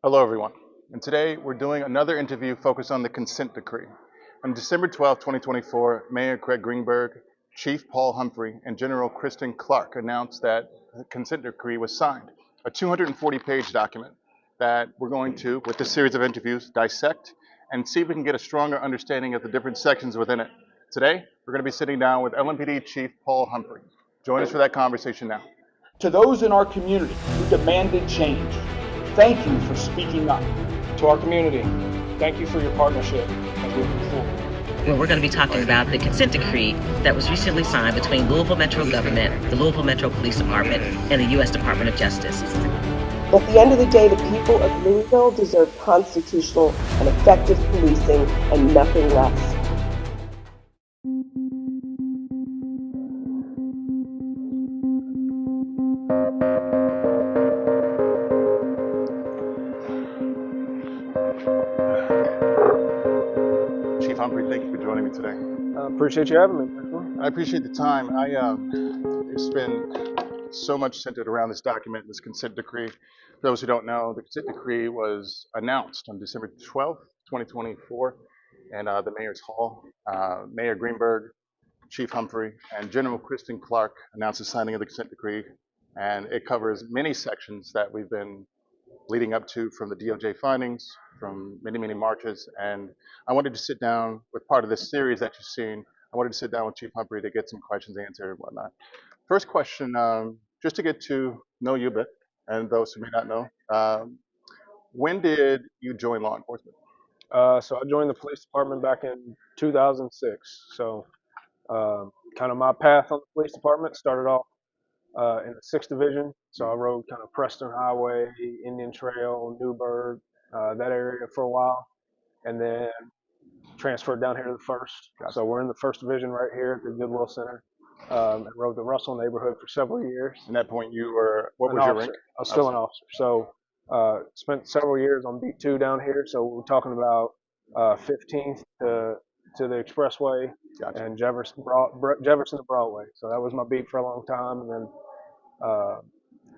Hello, everyone. And today we're doing another interview focused on the consent decree. On December 12, 2024, Mayor Craig Greenberg, Chief Paul Humphrey, and General Kristen Clark announced that the consent decree was signed, a 240-page document that we're going to, with this series of interviews, dissect and see if we can get a stronger understanding of the different sections within it. Today, we're going to be sitting down with LMPD Chief Paul Humphrey. Join us for that conversation now. To those in our community who demanded change, thank you for speaking up. To our community, thank you for your partnership as we move forward. Well, we're going to be talking about the consent decree that was recently signed between Louisville Metro Government, the Louisville Metro Police Department, and the U.S. Department of Justice. At the end of the day, the people of Louisville deserve constitutional and effective policing and nothing less. Chief Humphrey, thank you for joining me today. Appreciate you having me. I appreciate the time. It's been so much centered around this document, this consent decree. For those who don't know, the consent decree was announced on December 12th, 2024, in the Mayor's Hall. Mayor Greenberg, Chief Humphrey, and General Kristen Clark announced the signing of the consent decree, and it covers many sections that we've been leading up to from the DOJ findings, from many, many marches. And I wanted to sit down with part of this series that you've seen. I wanted to sit down with Chief Humphrey to get some questions answered and whatnot. First question, just to get to know you a bit, and those who may not know, when did you join law enforcement? So I joined the police department back in 2006. So kind of my path on the police department started off in the 6th Division. So I rode kind of Preston Highway, Indian Trail, Newburgh, that area for a while, and then transferred down here to the 1st. So we're in the 1st Division right here at the Goodwill Center. I rode the Russell neighborhood for several years. At that point, you were, what An was your officer. rank? I was still an officer. So spent several years on Beat 2 down here. So we're talking about 15th to the Expressway Gotcha. and Jefferson to Broadway. So that was my beat for a long time. And then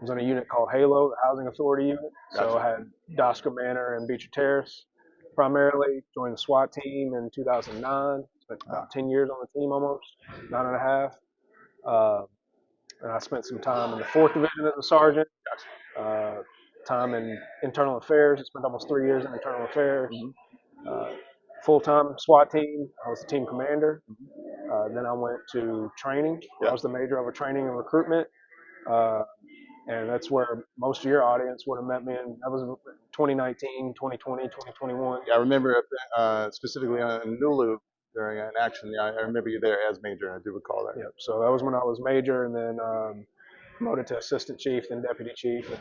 was in a unit called Halo, the Housing Authority unit. Gotcha. So I had Dosker Manor and Beecher Terrace primarily. Joined the SWAT team in 2009. Spent about 10 years on the team almost, 9.5. And I spent some time in the 4th Division as a sergeant, time in internal affairs. I spent almost 3 years in internal affairs. Full-time SWAT team. I was the team commander. Then I went to training. I was the major over training and recruitment. And that's where most of your audience would have met me in. That was 2019, 2020, 2021. Yeah, I remember specifically in Nulu during an action. Yeah, I remember you there as major. I do recall that. Yep. So that was when I was major, and then promoted to assistant chief, then deputy chief, and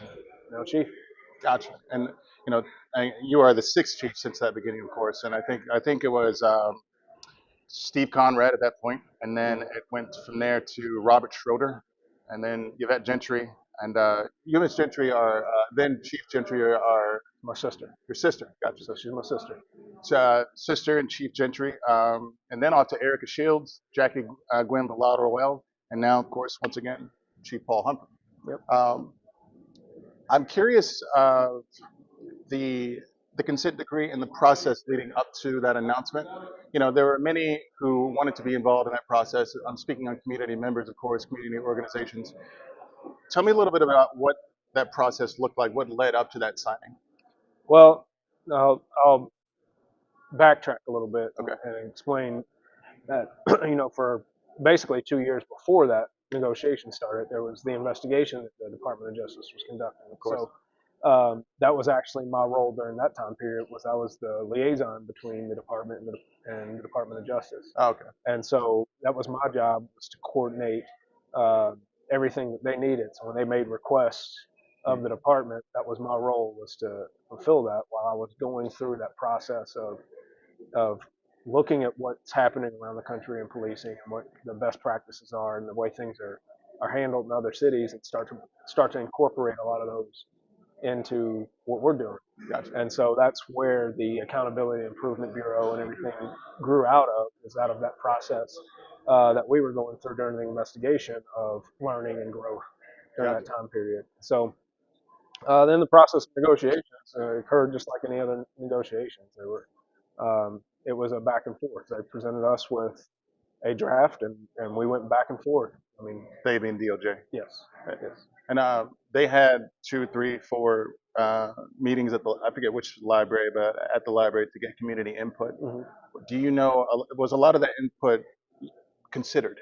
now chief. Gotcha. And you are the 6th chief since that beginning, of course. And I think it was Steve Conrad at that point, and then it went from there to Robert Schroeder, and then Yvette Gentry, and you, Miss Gentry, are then Chief Gentry are My sister. your sister. Gotcha. So she's my sister. Sister and Chief Gentry, and then on to Erica Shields, Jackie Gwen Roel, and now, of course, once again, Chief Paul Humphrey. Yep. I'm curious the consent decree and the process leading up to that announcement. There were many who wanted to be involved in that process. I'm speaking on community members, of course, community organizations. Tell me a little bit about what that process looked like, what led up to that signing. Well, I'll backtrack a little bit Okay. and explain that, for basically 2 years before that negotiation started, there was the investigation that the Department of Justice was conducting. Of course. So that was actually my role during that time period. I was the liaison between the department and the Department of Justice. Oh, okay. And so that was my job, was to coordinate everything that they needed. So when they made requests of the department, that was my role, was to fulfill that while I was going through that process of looking at what's happening around the country in policing and what the best practices are and the way things are handled in other cities, and start to incorporate a lot of those into what we're doing. Gotcha. And so that's where the Accountability Improvement Bureau and everything grew out of that process that we were going through during the investigation of learning and growth during that time period. So Then the process of negotiations occurred just like any other negotiations. It was a back and forth. They presented us with a draft, and we went back and forth. I mean, They being DOJ. yes, yes. And they had 2, 3, 4 meetings at I forget which library, but at the library to get community input. hmm Do you know, was a lot of that input considered?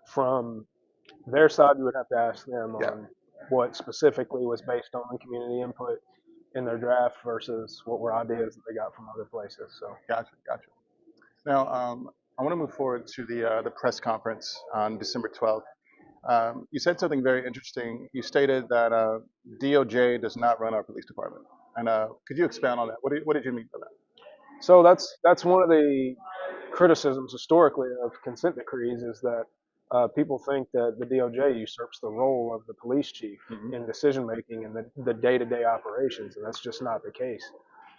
From their side, you would have to ask them Yeah. on what specifically was based on community input in their draft versus what were ideas that they got from other places. So, Gotcha, gotcha. Now, I want to move forward to the press conference on December 12th. You said something very interesting. You stated that DOJ does not run our police department. And could you expand on that? What did you mean by that? so that's one of the criticisms historically of consent decrees is that people think that the DOJ usurps the role of the police chief in decision making and the day-to-day operations, and that's just not the case.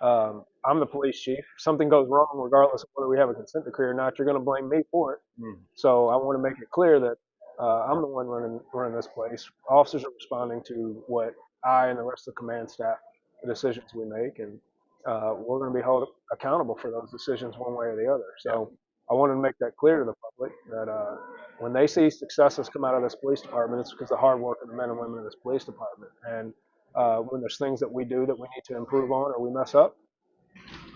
I'm the police chief. If something goes wrong, regardless of whether we have a consent decree or not, you're going to blame me for it. Mm. So I want to make it clear that I'm the one running this place. Officers are responding to what I and the rest of the command staff, the decisions we make, and we're going to be held accountable for those decisions one way or the other. So I wanted to make that clear to the public that when they see successes come out of this police department, it's because of the hard work of the men and women in this police department. And when there's things that we do that we need to improve on or we mess up,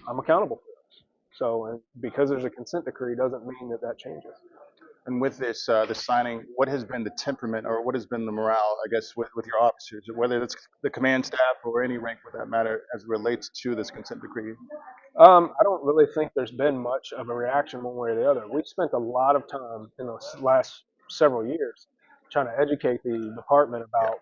I'm accountable for those. So, and because there's a consent decree doesn't mean that that changes. And with this signing, what has been the temperament or what has been the morale, I guess, with your officers, whether it's the command staff or any rank for that matter, as it relates to this consent decree? I don't really think there's been much of a reaction one way or the other. We've spent a lot of time in the last several years trying to educate the department about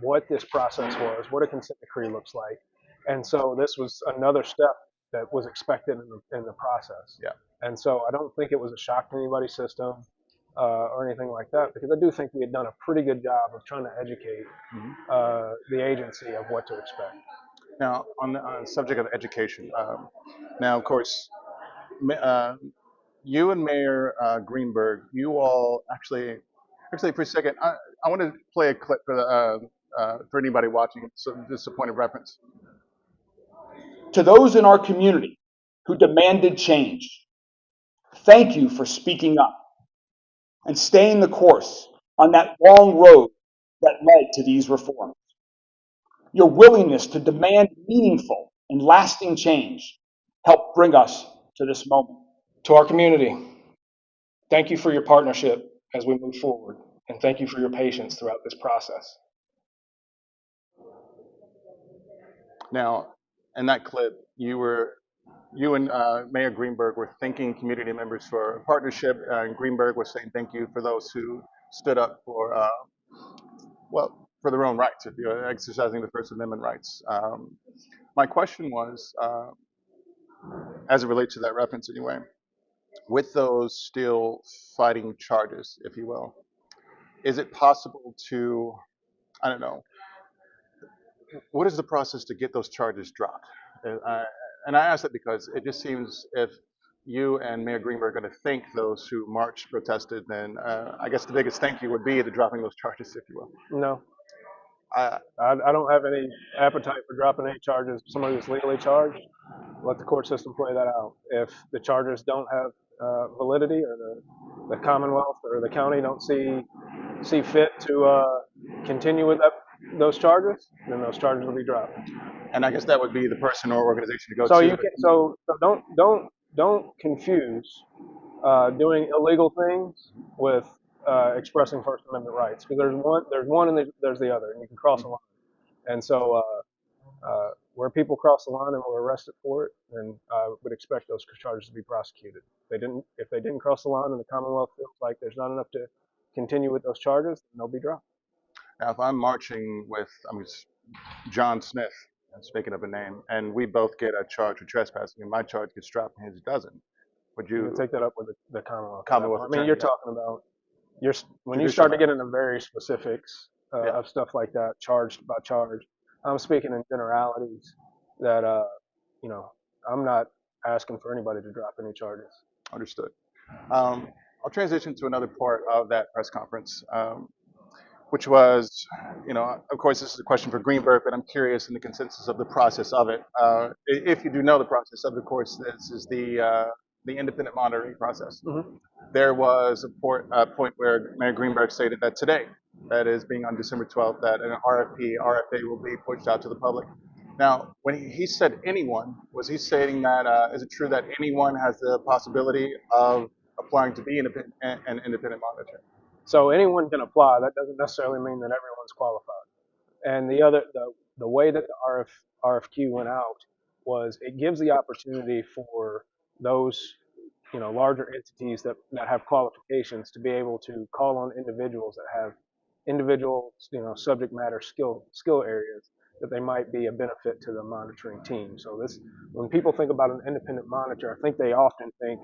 what this process was, what a consent decree looks like. And so this was another step that was expected in the process. Yeah. And so I don't think it was a shock to anybody's system or anything like that, because I do think we had done a pretty good job of trying to educate the agency of what to expect. Now, on the subject of education, now, of course, you and Mayor Greenberg, you all actually, for a second, I want to play a clip for anybody watching, so just a point of reference. To those in our community who demanded change, thank you for speaking up and staying the course on that long road that led to these reforms. Your willingness to demand meaningful and lasting change helped bring us to this moment. To our community, thank you for your partnership as we move forward, and thank you for your patience throughout this process. Now, in that clip, you and Mayor Greenberg were thanking community members for a partnership, and Greenberg was saying thank you for those who stood up for, for their own rights, if you're exercising the First Amendment rights. My question was, as it relates to that reference anyway, with those still fighting charges, if you will, is it possible to, I don't know, what is the process to get those charges dropped? And I ask that because it just seems if you and Mayor Greenberg are going to thank those who marched, protested, then I guess the biggest thank you would be to dropping those charges, if you will. No, I don't have any appetite for dropping any charges. Somebody that's legally charged, let the court system play that out. If the charges don't have validity, or the Commonwealth or the county don't see fit to continue with those charges, then those charges will be dropped. And I guess that would be the person or organization to go So to. you can don't confuse doing illegal things with expressing First Amendment rights, because there's one and there's the other, and you can cross a line. And so where people cross the line and were arrested for it, then I would expect those charges to be prosecuted. If they didn't cross the line and the Commonwealth feels like there's not enough to continue with those charges, then they'll be dropped. Now, if I'm marching with, John Smith, speaking of a name, and we both get a charge for trespassing, and my charge gets dropped and his doesn't, would you take that up with the Commonwealth? Commonwealth I mean, you're attorney, talking about when you start to get into very specifics of stuff like that, charged by charge. I'm speaking in generalities that I'm not asking for anybody to drop any charges. Understood. I'll transition to another part of that press conference. which was, of course, this is a question for Greenberg, but I'm curious in the consensus of the process of it. If you do know the process of, course, this is the independent monitoring process. Mm-hmm. There was a point where Mayor Greenberg stated that today, that is being on December 12th, that an RFA will be pushed out to the public. Now, when he said anyone, was he stating that, is it true that anyone has the possibility of applying to be an independent monitor? So anyone can apply. That doesn't necessarily mean that everyone's qualified. And the way that the RFQ went out was it gives the opportunity for those larger entities that have qualifications to be able to call on individuals that have individual subject matter skill areas that they might be a benefit to the monitoring team. So when people think about an independent monitor, I think they often think,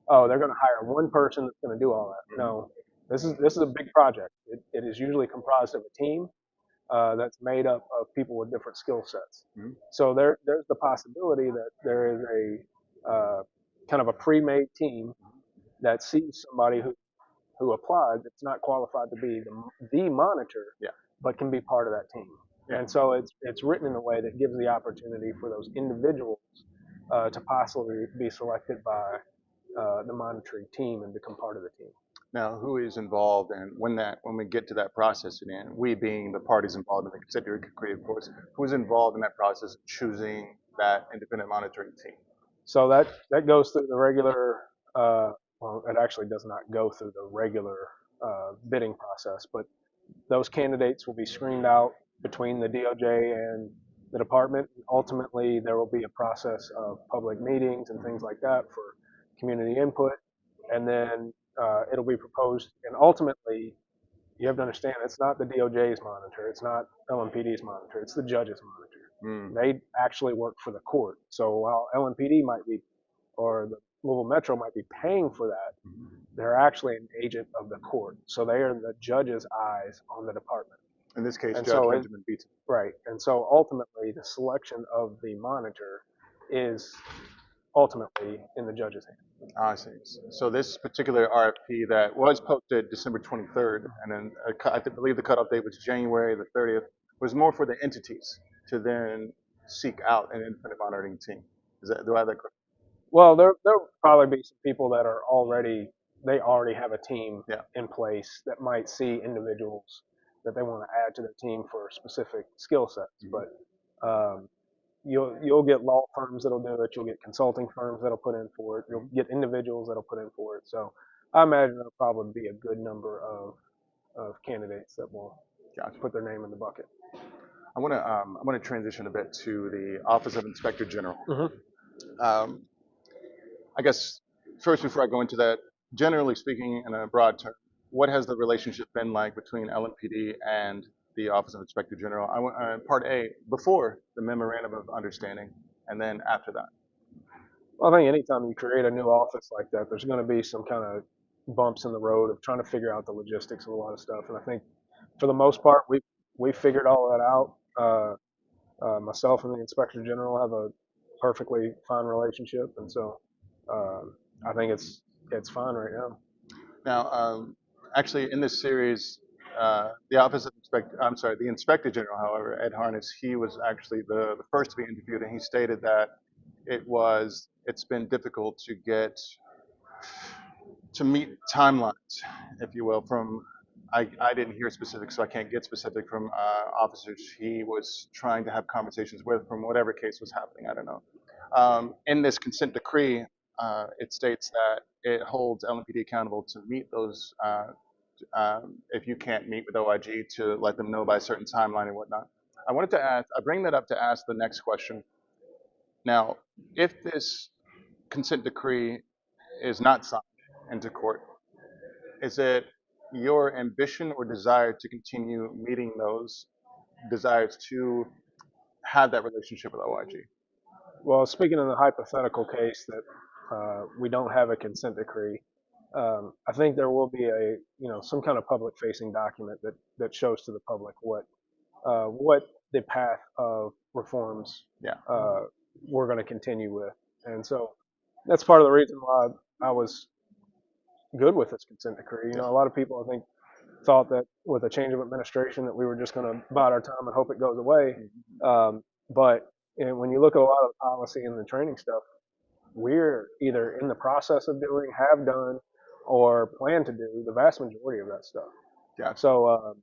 oh, they're going to hire one person that's going to do all that. No, this is a big project. It is usually comprised of a team that's made up of people with different skill sets. Mm-hmm. So there's the possibility that there is a kind of a pre-made team that sees somebody who applied that's not qualified to be the monitor, Yeah. but can be part of that team. Yeah. And so it's written in a way that gives the opportunity for those individuals to possibly be selected by the monitoring team and become part of the team. Now, who is involved, and when we get to that process, and we being the parties involved in the consent decree, of course, who's involved in that process of choosing that independent monitoring team? So that goes through the regular. Well, it actually does not go through the regular bidding process, but those candidates will be screened out between the DOJ and the department. Ultimately, there will be a process of public meetings and things like that for community input, and then it'll be proposed. And ultimately, you have to understand, it's not the DOJ's monitor, it's not LMPD's monitor, it's the judge's monitor. They actually work for the court. So while LMPD might be, or the Louisville Metro might be paying for that, they're actually an agent of the court. So they are the judge's eyes on the department. In this case, And Judge so Benjamin Beaton. Right. And so ultimately, the selection of the monitor is ultimately in the judge's hands. I see. So this particular RFP that was posted December 23rd, and then I believe the cutoff date was January the 30th, was more for the entities to then seek out an independent monitoring team. Do I have that correct? Well, there'll probably be some people that are already have a team in place that might see individuals that they want to add to their team for specific skill sets. But you'll get law firms that'll do it. You'll get consulting firms that'll put in for it. You'll get individuals that'll put in for it. So I imagine there'll probably be a good number of candidates that will put their name in the bucket. I want to transition a bit to the Office of Inspector General. Mm-hmm. I guess first, before I go into that, generally speaking, in a broad term, what has the relationship been like between LMPD and the Office of Inspector General? Part A, before the memorandum of understanding, and then after that. Well, I think anytime you create a new office like that, there's going to be some kind of bumps in the road of trying to figure out the logistics of a lot of stuff. And I think for the most part, we figured all that out. Myself and the Inspector General have a perfectly fine relationship, and so I think it's fine right now. Now, actually, in this series, the Inspector General, however, Ed Harness, he was actually the first to be interviewed, and he stated that it's been difficult to meet timelines, if you will, from. I didn't hear specifics, so I can't get specific from officers he was trying to have conversations with from whatever case was happening. I don't know. In this consent decree, it states that it holds LMPD accountable to meet those, if you can't meet with OIG, to let them know by a certain timeline and whatnot. I bring that up to ask the next question. Now, if this consent decree is not signed into court, is it your ambition or desire to continue meeting those desires to have that relationship with OIG? Well, speaking in the hypothetical case that we don't have a consent decree, I think there will be some kind of public-facing document that shows to the public what the path of reforms we're going to continue with, and so that's part of the reason why I was good with this consent decree. A lot of people I think thought that with a change of administration that we were just going to bide our time and hope it goes away. But when you look at a lot of the policy and the training stuff, we're either in the process of doing, have done, or plan to do the vast majority of that stuff. Gotcha. So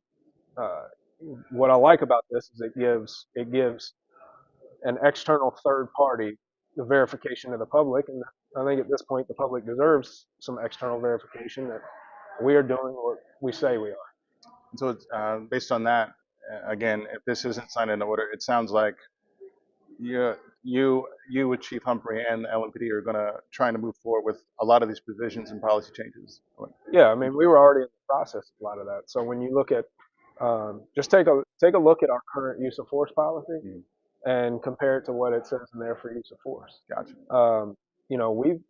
what I like about this is it gives an external third party the verification of the public, and I think at this point the public deserves some external verification that we are doing what we say we are. So it's, based on that, again, if this isn't signed into order, it sounds like you with Chief Humphrey and the LMPD are going to try to move forward with a lot of these provisions and policy changes. Yeah, I mean, we were already in the process of a lot of that. So when you look at, just take a look at our current use of force policy and compare it to what it says in there for use of force. Gotcha. You know, we've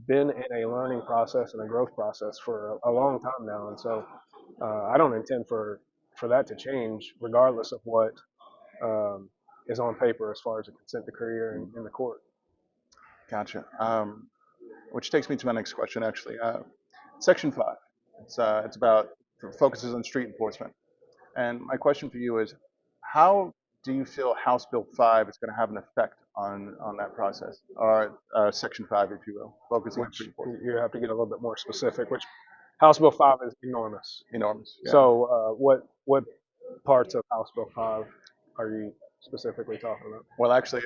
been in a learning process and a growth process for a long time now, and so I don't intend for that to change, regardless of what is on paper as far as a consent decree or in the court. Gotcha. Which takes me to my next question, actually. Section 5. It's about focuses on street enforcement. And my question for you is, how do you feel House Bill 5 is going to have an effect on that process, or Section 5, if you will, focusing on street enforcement? You have to get a little bit more specific. Which House Bill 5 is enormous. Enormous. Yeah. So what parts of House Bill 5 are you specifically talking about? Well, actually,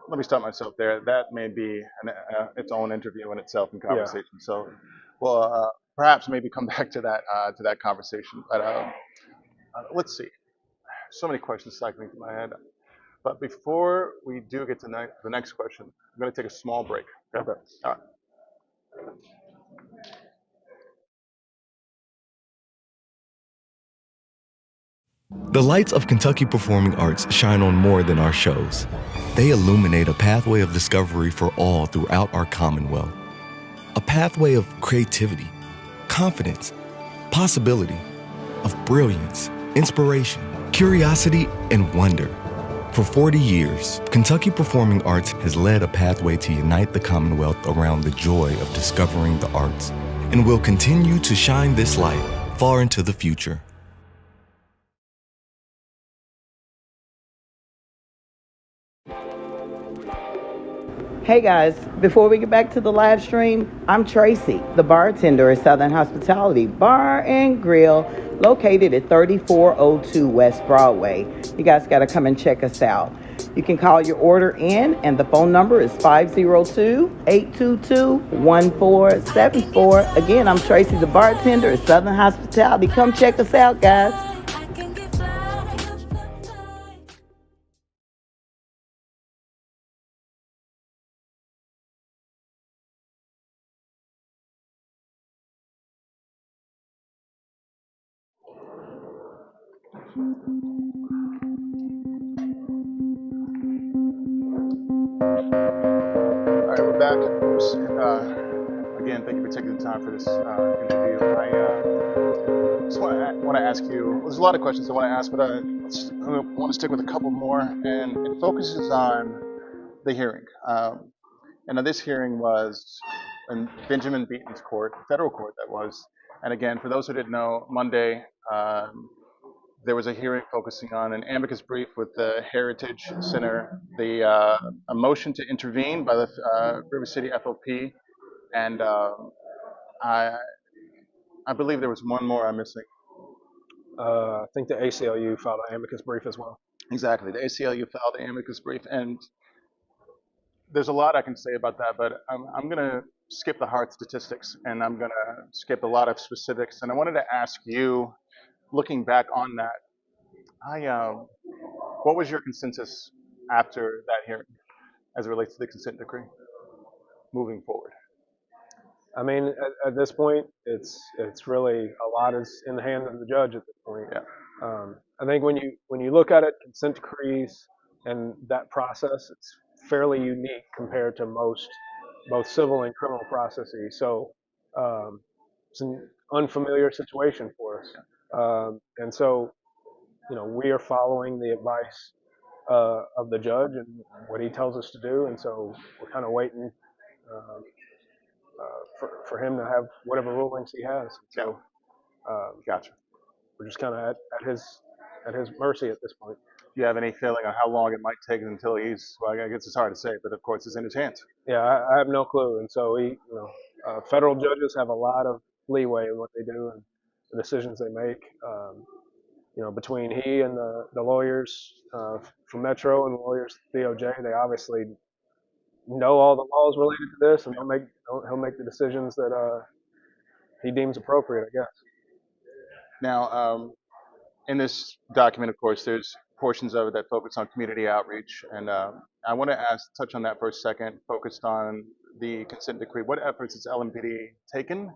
let me stop myself there. That may be its own interview in itself and conversation. Yeah. So, well, perhaps maybe come back to that conversation. But let's see. So many questions cycling through my head. But before we do get to the next question, I'm going to take a small break. Okay. All right. The lights of Kentucky Performing Arts shine on more than our shows. They illuminate a pathway of discovery for all throughout our Commonwealth. A pathway of creativity, confidence, possibility, of brilliance, inspiration, curiosity, and wonder. For 40 years, Kentucky Performing Arts has led a pathway to unite the Commonwealth around the joy of discovering the arts, and will continue to shine this light far into the future. Hey guys, before we get back to the live stream, I'm Tracy, the bartender at Southern Hospitality Bar and Grill, located at 3402 West Broadway. You guys got to come and check us out. You can call your order in, and the phone number is 502-822-1474. Again, I'm Tracy, the bartender at Southern Hospitality. Come check us out, guys. All right, we're back. Again, thank you for taking the time for this interview. I just want to ask you, there's a lot of questions I want to ask, but I want to stick with a couple more, and it focuses on the hearing. And this hearing was in Benjamin Beaton's court, federal court that was. And again, for those who didn't know, Monday, there was a hearing focusing on an amicus brief with the Heritage Center, a motion to intervene by the River City FOP, and I believe there was one more I'm missing. I think the ACLU filed an amicus brief as well. Exactly, the ACLU filed an amicus brief, and there's a lot I can say about that, but I'm going to skip the hard statistics, and I'm going to skip a lot of specifics, and I wanted to ask you, looking back on that, what was your consensus after that hearing as it relates to the consent decree moving forward? I mean, at this point, it's really a lot is in the hands of the judge at this point. Yeah. I think when you look at it, consent decrees and that process, it's fairly unique compared to most both civil and criminal processes. So it's an unfamiliar situation for us, and so we are following the advice of the judge and what he tells us to do, and so we're kind of waiting for him to have whatever rulings he has. So, gotcha. we're just kind of at his mercy at this point. Do you have any feeling on how long it might take until well, I guess it's hard to say, but of course it's in his hands. Yeah, I have no clue, and so federal judges have a lot of leeway in what they do and the decisions they make. Between he and the lawyers from Metro and the lawyers at DOJ, they obviously know all the laws related to this, and he'll make the decisions that he deems appropriate, I guess. Now, in this document, of course, there's portions of it that focus on community outreach, and I want to touch on that for a second, focused on the consent decree. What efforts has LMPD taken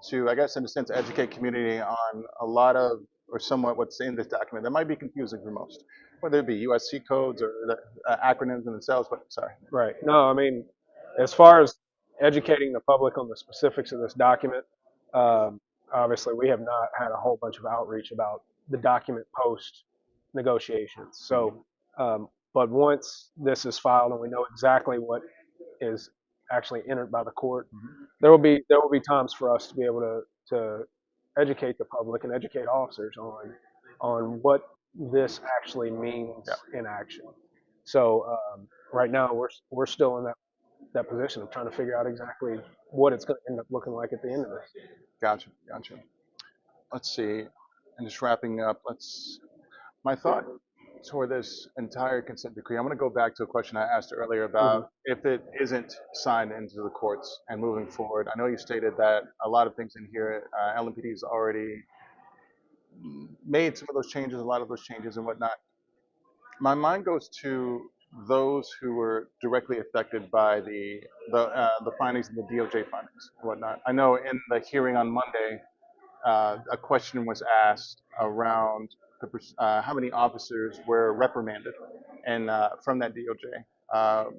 to, I guess, in a sense, educate community on a lot of, or somewhat, what's in this document that might be confusing for most, whether it be USC codes or the acronyms in themselves, but sorry. Right. No, I mean, as far as educating the public on the specifics of this document, obviously we have not had a whole bunch of outreach about the document post negotiations. So, but once this is filed and we know exactly what is actually entered by the court, there will be times for us to be able to educate the public and educate officers on what this actually means in action. So right now we're still in that position of trying to figure out exactly what it's going to end up looking like at the end of this. Gotcha. Let's see, and just wrapping up, my thought toward this entire consent decree, I'm going to go back to a question I asked earlier about if it isn't signed into the courts and moving forward. I know you stated that a lot of things in here, LMPD has already made some of those changes, a lot of those changes and whatnot. My mind goes to those who were directly affected by the findings and the DOJ findings and whatnot. I know in the hearing on Monday, a question was asked around how many officers were reprimanded and from that DOJ,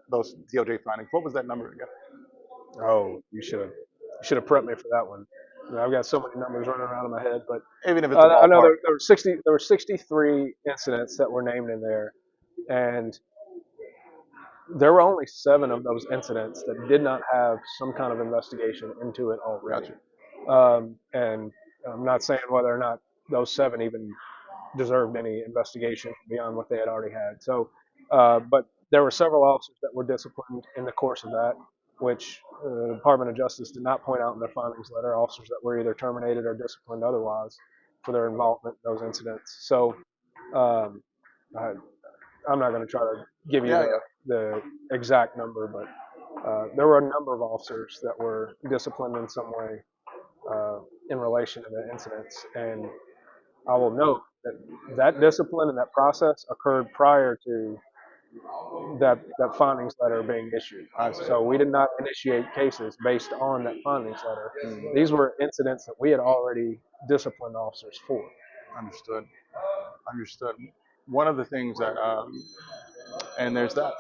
those DOJ findings. What was that number again? Oh, you should have prepped me for that one. I've got so many numbers running around in my head, but even if it's I know there were 63 incidents that were named in there, and there were only 7 of those incidents that did not have some kind of investigation into it already. Gotcha. And I'm not saying whether or not those 7 even deserved any investigation beyond what they had already had. So, but there were several officers that were disciplined in the course of that, which the Department of Justice did not point out in their findings letter, officers that were either terminated or disciplined otherwise for their involvement in those incidents. So I'm not going to try to give you the exact number, but there were a number of officers that were disciplined in some way in relation to the incidents. And I will note that discipline and that process occurred prior to that findings letter being issued. So we did not initiate cases based on that findings letter. These were incidents that we had already disciplined officers for. Understood. One of the things that, and there's that.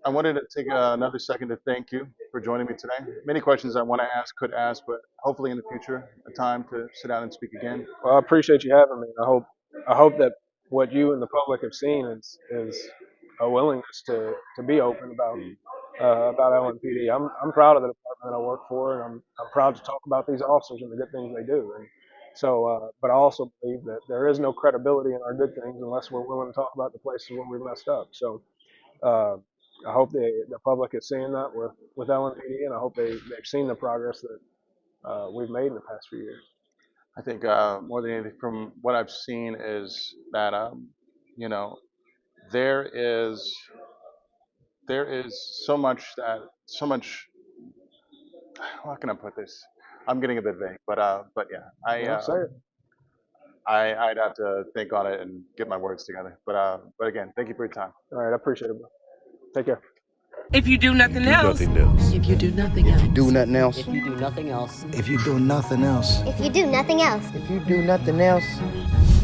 I wanted to take another second to thank you for joining me today. Many questions I want to ask, could ask, but hopefully in the future, a time to sit down and speak again. Well, I appreciate you having me. I hope that what you and the public have seen is a willingness to be open about LMPD. I'm proud of the department I work for, and I'm proud to talk about these officers and the good things they do. And so, but I also believe that there is no credibility in our good things unless we're willing to talk about the places where we messed up. So I hope the public is seeing that with LMPD, and I hope they've seen the progress that we've made in the past few years. I think more than anything, from what I've seen, is that there is so much. How can I put this? I'm getting a bit vague, but yeah, I'd have to think on it and get my words together. But again, thank you for your time. All right, I appreciate it, bro. Take care. If you do nothing else. If you do nothing else. If you do nothing else. If you do nothing else. If you do nothing else. If you do nothing else. If you do nothing else.